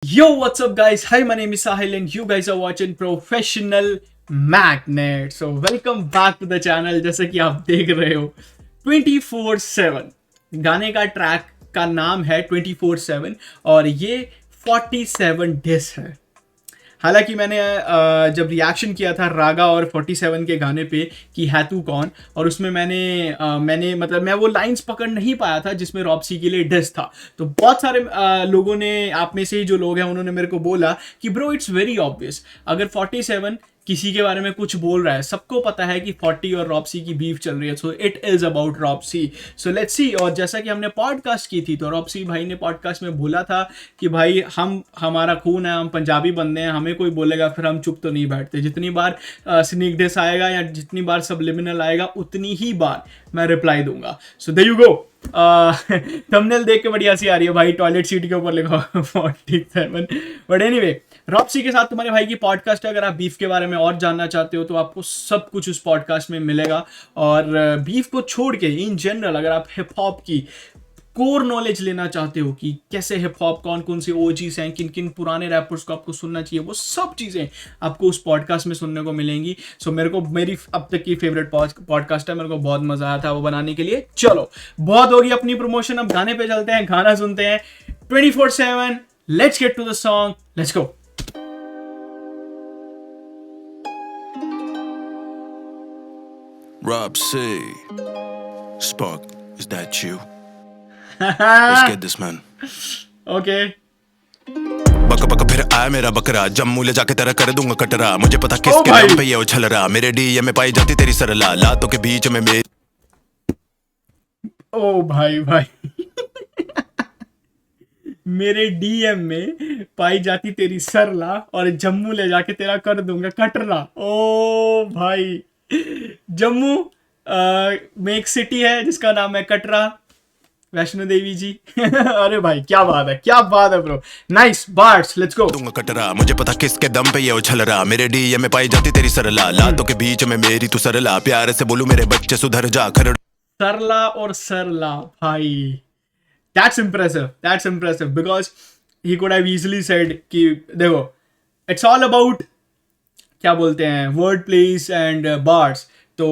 Yo, what's up, guys? Hi, my name is Sahil, and you guys are watching Professional Magnet. So, welcome back to the channel. जैसे कि आप देख रहे हो 24/7 गाने का ट्रैक का नाम है 24/7 और ये 47 डिस है। हालांकि मैंने जब रिएक्शन किया था रागा और 47 के गाने पे कि है तू कौन, और उसमें मैंने मतलब मैं वो लाइंस पकड़ नहीं पाया था जिसमें रॉप्सी के लिए डिस था। तो बहुत सारे लोगों ने, आप में से ही जो लोग हैं, उन्होंने मेरे को बोला कि ब्रो इट्स वेरी ऑब्वियस, अगर 47 किसी के बारे में कुछ बोल रहा है, सबको पता है कि 40 और रॉप्सी की बीफ चल रही है, सो इट इज अबाउट रॉप्सी। So let's see. और जैसा कि हमने पॉडकास्ट की थी तो रॉप्सी भाई ने पॉडकास्ट में बोला था कि भाई हमारा खून है, हम पंजाबी बंदे हैं, हमें कोई बोलेगा फिर हम चुप तो नहीं बैठते। जितनी बार स्नीक डिस आएगा या जितनी बार सबलिमिनल आएगा उतनी ही बार मैं रिप्लाई दूंगा। So there you go. Thumbnail देख के बड़ी हंसी आ रही है भाई, टॉयलेट सीट के ऊपर लिखा 47। बट एनीवे, रॉप्सी के साथ तुम्हारे भाई की पॉडकास्ट है। अगर आप बीफ के बारे में और जानना चाहते हो तो आपको सब कुछ उस पॉडकास्ट में मिलेगा। और बीफ को छोड़ के इन जनरल अगर आप हिप हॉप की कोर नॉलेज लेना चाहते हो कि कैसे हिप हॉप, कौन कौन से ओजीज हैं, किन किन पुराने रैपर्स को आपको सुनना चाहिए, वो सब चीज़ें आपको उस पॉडकास्ट में सुनने को मिलेंगी। सो मेरी अब तक की फेवरेट पॉडकास्ट है, मेरे को बहुत मजा आया था वो बनाने के लिए। चलो, बहुत होगी अपनी प्रमोशन, अब गाने पे चलते हैं, गाना सुनते हैं 24/7। Let's get to the song, let's go. Rob C. Spark, is that you? Let's get this, man. Okay बक बक फिर आया मेरा बकरा, जम्मू ले जाके तेरा कर दूंगा कटरा। मुझे पता ओ किसके भाई। नाम पे ये उछल रहा, मेरे डीएम में पाई जाती तेरी सरला, लातों के बीच में मेरी ओ भाई मेरे डीएम में पाई जाती तेरी सरला और जम्मू ले जाके तेरा कर दूंगा कटरा। ओ भाई, जम्मू में एक सिटी है जिसका नाम है कटरा, वैष्णो देवी जी। अरे भाई क्या बात है, क्या बात है bro, nice bars, let's go. दूंगा कटरा। मुझे पता किसके दम पे ये उछल रहा, मेरे डीएम में पाई जाती तेरी सरला, लातों के बीच में मेरी तू सरला, प्यार से बोलूं मेरे बच्चे सुधर जा खरड़। सरला और सरला भाई, that's impressive because he could have easily said कि देखो, it's all about क्या बोलते हैं, वर्ड प्लेस एंड बार्स। तो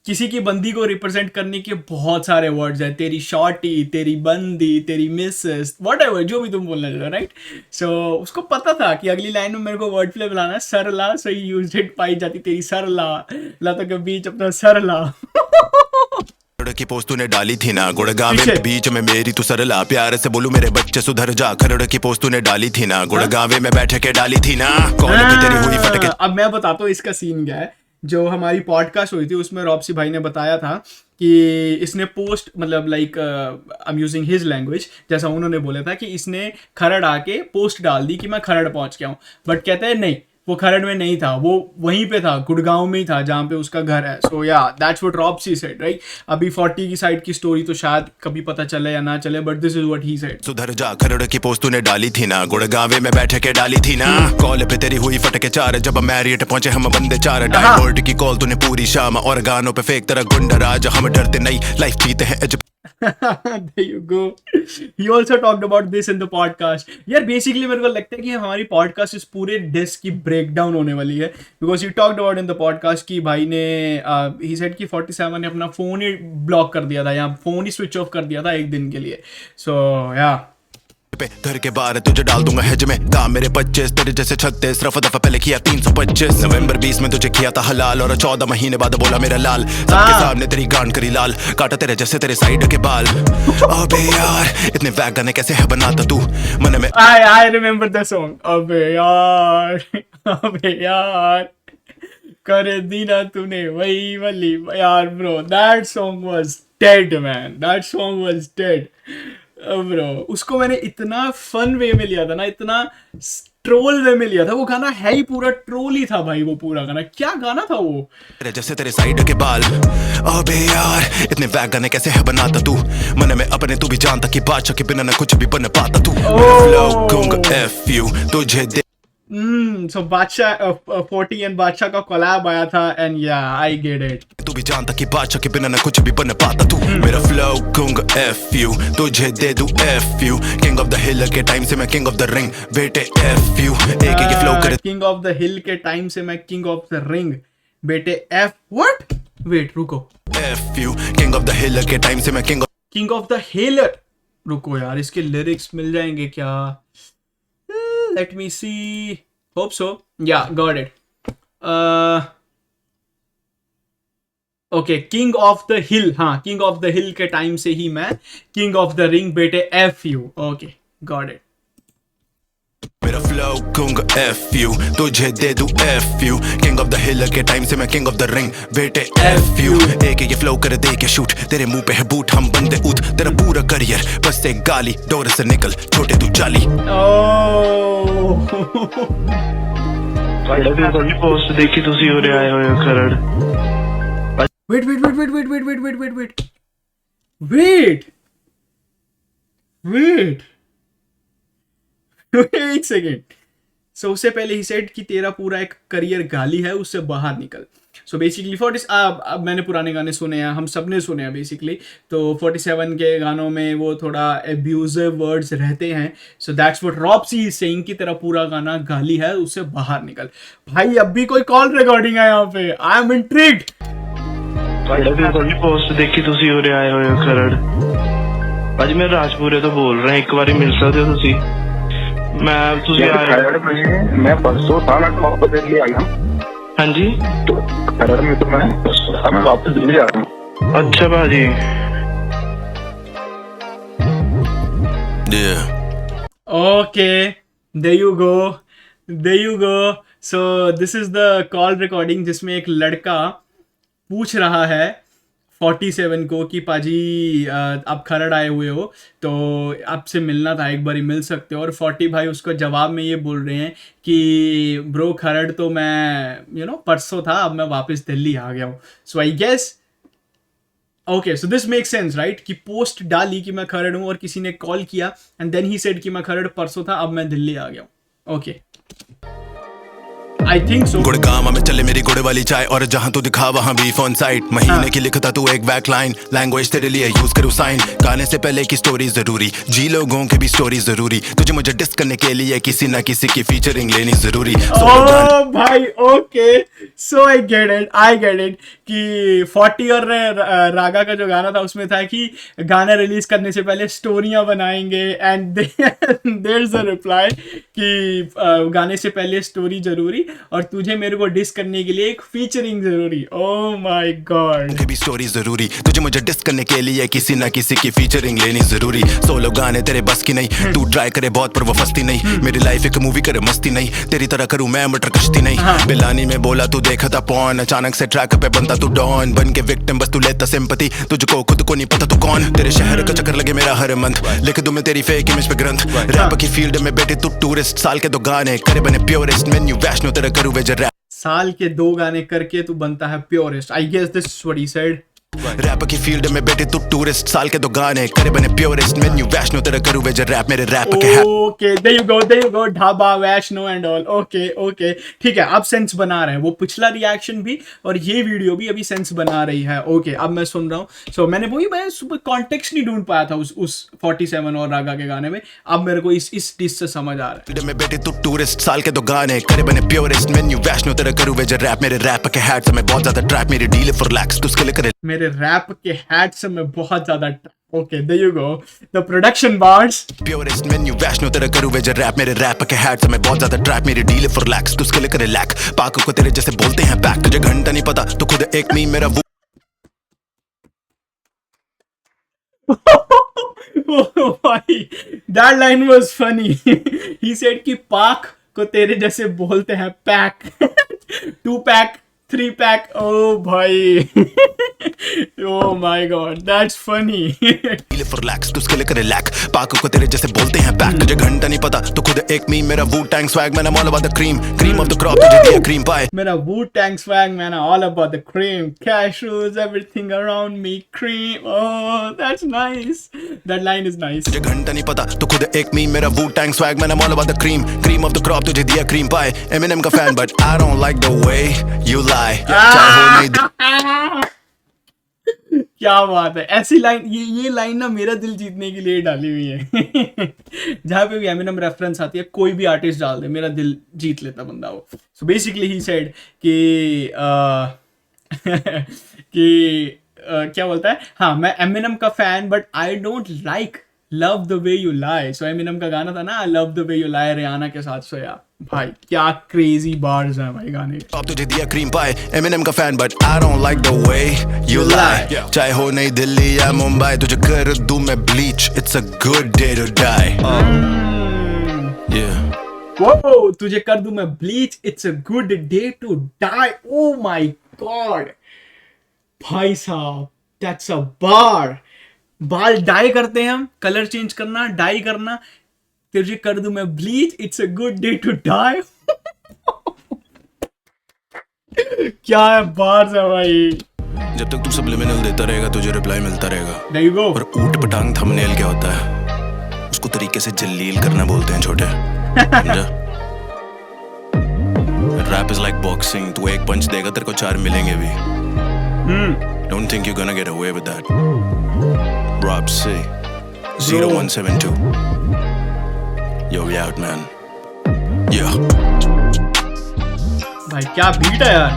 किसी की बंदी को रिप्रेजेंट करने के बहुत सारे वर्ड्स हैं, तेरी शॉर्टी, तेरी बंदी, तेरी मिसेस, व्हाटएवर, जो भी तुम बोलना चाहो, राइट। सो उसको पता था कि अगली लाइन में मेरे को वर्ड प्ले बनाना है, सरला, सो ही यूज्ड इट, पाई जाती तेरी सरला, लातों के बीच अपना सरला। की पोस्ट तूने डाली थी ना, गुड़गांव में बीच में मेरी तू सरला, प्यार से बोलूं मेरे बच्चे सुधर जा खरड़ की पोस्ट तूने डाली थी ना, गुड़गांव में बैठ के डाली थी ना, कॉल पे तेरी हुई फटके। अब मैं बताता हूँ इसका सीन क्या है। जो हमारी पॉडकास्ट हुई थी उसमें रॉप्सी भाई ने बताया था कि इसने पोस्ट, मतलब like I am using his language, जैसा उन्होंने बोला था कि इसने खरड़ आके पोस्ट डाल दी कि मैं खरड़ पहुंच गया हूँ। बट कहते हैं नहीं, वो खरड़ में नहीं था, वो वहीं पे था, गुड़गांव में ही था जहाँ पे उसका घर है। सो या दैट्स व्हाट रॉप्सी सेड, राइट। अभी 40 की साइड की स्टोरी तो शायद कभी पता चले या ना चले, but this is what he said. सुधर जा खरड़ की पोस्ट तूने डाली थी ना, गुड़गांव में बैठ के डाली थी ना, कॉल पे तेरी हुई फटके चार, जब मैरियट पहुंचे हम बंदे चार, डायवर्ट की कॉल तूने पूरी शाम, और गानों पे फेंक तेरा गुंडा राज, हम डरते नहीं, लाइफ जीते हैं। There you go. He also talked about this in the podcast. यार बेसिकली मेरे को लगता है कि हमारी पॉडकास्ट इस पूरे डिस्क की ब्रेकडाउन होने वाली है, because he talked about in the podcast कि भाई ने ही सेड कि 47 ने अपना फोन ही ब्लॉक कर दिया था या फोन ही स्विच ऑफ कर दिया था एक दिन के लिए। सो या पे घर के बाहर तुझे डाल दूंगा हेज में, दाम मेरे 25 तेरे जैसे 36, रफा दफा पहले किया 325, नवंबर 20 में तुझे किया था हलाल, और 14 महीने बाद बोला मेरा लाल, सबके सामने तेरी गांड करी लाल, काटा तेरे जैसे तेरे साइड के बाल। अबे यार इतने वैग गाने कैसे है बनाता तू, मन में I remember the song. अबे यार कर दीना तूने वही वाली यार bro, that song was dead man, that song was dead bro. उसको मैंने इतना फन वे में लिया था ना, इतना ट्रोल वे में लिया था, वो गाना है ही पूरा ट्रोल ही था भाई, वो पूरा गाना क्या गाना था वो, तेरे जैसे तेरे साइड के बाल। अबे यार इतने वैग गाने कैसे है बनाता तू, मन में अपने तू भी जानता कि बादशाह के बिना ना कुछ भी बन पाता तू। फ्लो दूंगा F you तुझे so बादशाह 40 एंड बादशाह का कोलैब आया था एंड या आई गेट इट. तू भी जानता कि बादशाह के बिना ना कुछ भी बन पाता तू. मेरा फ्लो कहूंगा F you, तुझे दे दूं F you. King of the हिल के टाइम से मैं किंग ऑफ द रिंग बेटे F you. एक एक फ्लो करे किंग ऑफ द हिल के टाइम से मैं किंग ऑफ द रिंग बेटे F. व्हाट? वेट रुको. F you. King of the हिल के टाइम से मैं किंग ऑफ द हिल. रुको यार, इसके लिरिक्स मिल जाएंगे क्या? Let me see. Hope so. Yeah got it. Okay, king of the hill. हाँ, किंग ऑफ द हिल के टाइम से ही मैं किंग ऑफ द रिंग बेटे F you. Okay, got it. मेरा फ्लो कहूंगा F you, तुझे दे दूं F you. King of the हिल के टाइम से मैं किंग ऑफ द रिंग बेटे F you. एक एक फ्लो कर दे के शूट, तेरे मुंह पे है बूट, हम बंदे ऊत. तेरा पूरा करियर बस एक गाली, डोर से निकल छोटे तू जाली. ਤੁਹਾਡੀ ਪੋਸਟ ਦੇਖੀ ਤੁਸੀਂ ਉਰੇ ਆਏ ਹੋਏ ਹੋ Kharar. Wait, wait, wait, wait, wait, wait, wait, wait, wait, wait. Wait. Wait. Wait second. So उससे पहले ही सेड कि तेरा पूरा एक करियर गाली है, उससे बाहर निकल. सो बेसिकली 40 अब मैंने पुराने गाने सुने हैं, हम सब ने सुने हैं बेसिकली. तो 47 के गानों में वो थोड़ा एब्यूजिव वर्ड्स रहते हैं. सो दैट्स व्हाट रॉप्सी इज सेइंग कि तेरा पूरा गाना गाली है, उससे बाहर निकल. भाई अब भी कोई कॉल रिकॉर्डिंग है यहाँ पे. I am intrigued. ਤੁਹਾਡੀ ਪੋਸਟ ਦੇਖੀ ਤੁਸੀਂ ਉਰੇ ਆਏ ਹੋਏ ਹੋ ਖਰੜ. ਭਾਜੀ ਮੈਂ ਰਾਜਪੁਰੇ ਤੋਂ ਬੋਲ ਰਿਹਾ, ਇੱਕ ਵਾਰੀ ਮਿਲ ਸਕਦੇ ਹੋ ਤੁਸੀਂ? मैं ਤੁਸੀਂ खरड़ में मैं परसों था, मैं वापस दिल्ली आ गया. हाँ जी. तो खरड़ में तो मैं परसों था, मैं वापस दिल्ली आ रहा हूँ. अच्छा भाजी. Yeah. Okay, there you go. There you go. So this is the call recording जिसमें एक लड़का पूछ रहा है 47 को कि पाजी आप खरड़ आए हुए हो तो आपसे मिलना था, एक बारी मिल सकते हो. और 40 भाई उसको जवाब में ये बोल रहे हैं कि ब्रो खरड़ तो मैं परसों था, अब मैं वापस दिल्ली आ गया हूँ. So I guess okay, so this make sense right कि पोस्ट डाली कि मैं खरड़ हूँ और किसी ने कॉल किया एंड देन ही सेड कि मैं खरड़ परसों था, अब मैं दिल्ली आ गया हूँ. Okay, I think so. Gurgaon में चले मेरी गुड़ वाली चाय, और जहां तू दिखा वहां बीफ ऑन साइट. महीने की लिखता तू एक बैक लाइन, लैंग्वेज तेरे लिए यूज करूं साइन. गाने से पहले की स्टोरी जरूरी, जी लोगों की भी स्टोरी जरूरी. तुझे मुझे डिस करने के लिए किसी ना किसी की फीचरिंग लेनी जरूरी. ओ भाई okay, so I get it कि 40 और रागा का जो गाना था उसमें था कि गाना रिलीज करने से पहले स्टोरियां बनाएंगे and there is a reply कि गाने से पहले स्टोरी जरूरी और तुझे मेरे को डिस करने के लिए एक फीचरिंग जरूरी. Oh my God. भी स्टोरी जरूरी, तुझे मुझे डिस करने के लिए किसी ना किसी की फीचरिंग लेनी जरूरी. सोलो गाने तेरे बस की नहीं, तू ट्राई करे बहुत पर वो फस्ती नहीं. मेरी लाइफ एक मूवी करे मस्ती नहीं, तेरी तरह करूं मैं मटर कश्ती नहीं. बिलानी में बोला तू देखा था पॉन, अचानक से ट्रैक पे बनता तू डॉन. बन के विक्टिम बस तू लेता सिंपैथी, तुझको खुद को नहीं पता तू कौन. तेरे शहर का चक्कर लगे मेरा हर मंथ, लिख दूं मैं तेरी फेक इमेज पे ग्रंथ. रैप की फील्ड में बैठे तू टूरिस्ट, साल के 2 गाने करे बने प्योरेस्ट. मेन्यू वैष्णो तेरा करूं वेजर रैप. साल के 2 गाने करके तू बनता है purest. I guess this is what he said. Rap की फील्ड में बैठे तू टूरिस्ट, साल के 2 गाने करे बने प्योरेस्ट. मेन्यू वैष्णो तेरा करूं वेजर रैप. मेरे रैप के okay, there you go dhaba वैष्णो एंड ऑल. ओके ठीक है, अब सेंस बना रहे हैं. वो पिछला रिएक्शन भी और ये वीडियो भी अभी सेंस बना रही है. ओके, अब मैं सुन रहा हूँ. सो मैंने मैं सुपर कॉन्टेक्स्ट नहीं ढूंढ पाया था उस 47 और रागा के गाने में. अब मेरे को इस डिस से समझ आ रहा है. में बैठे तू टूरिस्ट, साल के 2 गाने करे बने प्योरेस्ट. मेन्यू वैष्णो तेरा करूं वेजर रैप. मेरे रैप के हैट से मैं बहुत ज्यादा ट्रैप, मेरी डील फॉर लैक्स तू स्किल करे. मेरे रैप के हैट से मैं बहुत ज्यादा. Okay, there you go the production bars. Purest मेन्यू वैष्णो तेरा करूं वेजर रैप. मेरे रैप के हैट से मैं बहुत ज्यादा ट्रैप, मेरी डील फॉर लैक्स तू स्किल करे लैक. पाक को तेरे जैसे बोलते हैं बैक, तुझे घंटा नहीं पता तू खुद एक मी मेरा वो. Oh, भाई that line was funny. He said कि पाक को तेरे जैसे बोलते हैं पैक. 2 पैक 3 पैक, ओ भाई ओ my God, that's funny for lakhs तू उसके लिए करे लैक पाको को तेरे जैसे बोलते हैं पैक तुझे घंटा नहीं पता तो खुद एक मीम मेरा वू टैंक स्वैग मैंने all about the cream of the crop तुझे दिया क्रीम पाए मेरा Wu-Tang swag, man, all about the cream, cashews, everything around me, cream. Oh, that's nice. That line is nice. तुझे घंटा नहीं पता तो खुद एक मीम मेरा वू टैंक स्वैग मैंने all about the cream of the crop तुझे दिया क्रीम पाए एमिनेम का fan but I don't like the way you lie चाहे हो नहीं क्या बात है, ऐसी लाइन, ये लाइन ना मेरा दिल जीतने के लिए डाली हुई है जहां पे भी एमिनेम रेफरेंस आती है, कोई भी आर्टिस्ट डाल दे, मेरा दिल जीत लेता बंदा वो. सो बेसिकली ही सेड कि क्या बोलता है, हाँ मैं एमिनेम का fan but I don't like love the way you lie. So Eminem का गाना था ना, love the way you lie, Riyana के साथ. सो यार भाई क्या क्रेजी बार्स हैं भाई गाने. अब तुझे दिया क्रीम पाए एमिनेम का fan but I don't like the way you lie चाहे हो नई दिल्ली या मुंबई तुझे कर दूं मैं bleach it's a good day to die वो तुझे कर दूं मैं bleach, it's a good day to die. Oh my god भाई साहब, दैट्स अ बार. बाल डाई करते हैं हम, कलर चेंज करना, डाई करना, तुझे कर दूं मैं bleach, it's a good day to die. क्या है बार्स है भाई. जब तक तू सब्लिमिनल देता रहेगा तुझे रिप्लाई मिलता रहेगा. There you go. और ऊट पटांग थंबनेल क्या होता है उसको तरीके से जलील करना बोलते हैं छोटे. रैप इज लाइक बॉक्सिंग, तू एक पंच देगा तेरे को 4 मिलेंगे भी. Don't think you're gonna get away with that. Rob C 0172. Yo, we out, man. Yeah. भाई क्या बीट है यार.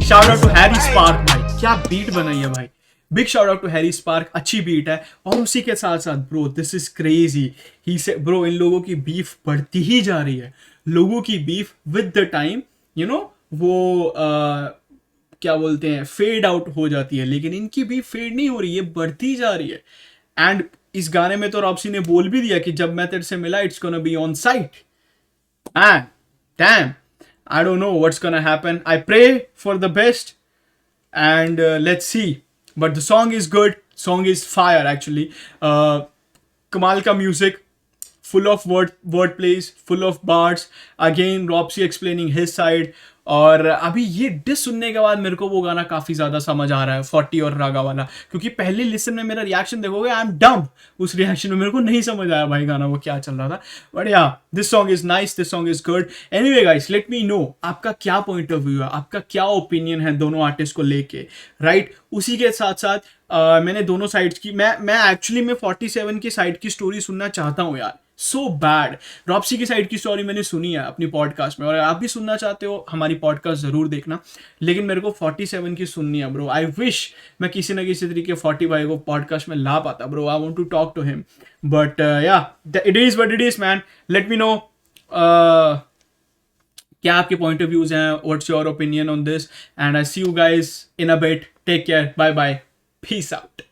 Shout out to Harry Spark, भाई क्या बीट बनाई है भाई. Big shout out to Harry Spark, अच्छी बीट है. और उसी के साथ साथ ब्रो दिस इज क्रेजी, ही से ब्रो इन लोगों की बीफ बढ़ती ही जा रही है. लोगों की beef with the time you know वो क्या बोलते हैं फेड आउट हो जाती है, लेकिन इनकी बीफ फेड नहीं हो रही है, बढ़ती जा रही है. एंड इस गाने में तो रॉब्सी ने बोल भी दिया कि जब मैं तेरे से मिला it's gonna be on site. Damn, I don't know what's gonna happen. I pray for the best and let's see. But the song is good. Song is fire actually. Kamal ka music, full of word plays, full of bars. Again, Robsy explaining his side. और अभी ये dish सुनने के बाद मेरे को वो गाना काफ़ी ज़्यादा समझ आ रहा है 40 और रागा वाला, क्योंकि पहले लिसन में मेरा रिएक्शन देखोगे आई एम डम. उस रिएक्शन में मेरे को नहीं समझ आया भाई गाना वो क्या चल रहा था. बट या this song is nice, this song is good. Anyway guys, late me no आपका क्या पॉइंट ऑफ व्यू है, आपका क्या ओपिनियन है दोनों आर्टिस्ट को लेके, राइट. उसी के साथ साथ मैंने दोनों साइड्स की, मैं एक्चुअली में 47 की साइड की स्टोरी सुनना चाहता हूँ यार. So bad. रॉब्सी की साइड की स्टोरी मैंने सुनी है अपनी पॉडकास्ट में, और आप भी सुनना चाहते हो हमारी पॉडकास्ट जरूर देखना, लेकिन मेरे को 47 की सुननी है ब्रो. आई विश मैं किसी ना किसी तरीके 40 भाई को पॉडकास्ट में ला पाता bro. I want to talk to him, but yeah it is what it is man. Let me know क्या आपके पॉइंट ऑफ व्यूज हैं, what's your opinion on this, and I see you guys in a bit. Take care, bye bye, peace out.